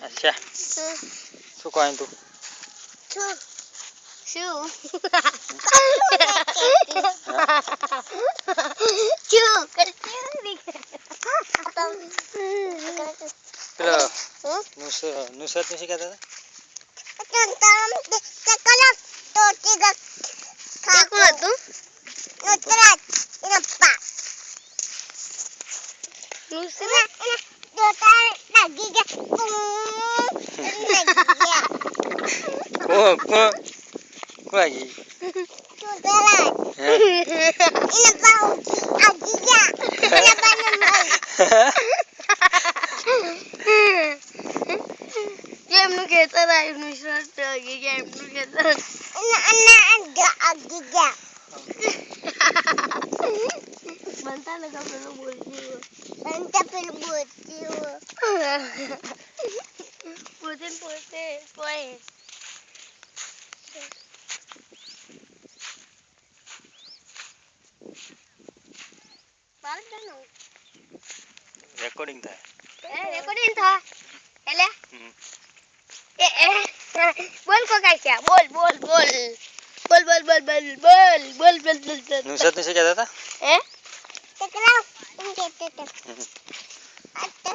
अच्छा શું કહે તું શું પેલો નુસરત નું શીખાતા કોણ કોણ કોણ એમનું ખેતર આવ્યું નુસરત એમનું ખેતર બનતા લગા પેલું બોલતી પોતે પોતે કોઈ રેકોર્ડિંગ થાય રેકોર્ડિંગ થા એટલે બોલ કો કાઈ क्या बोल बोल बोल बोल बोल बोल बोल बोल बोल बोल बोल નુસરત નું શીખાતા હતા हैं तकरा अच्छा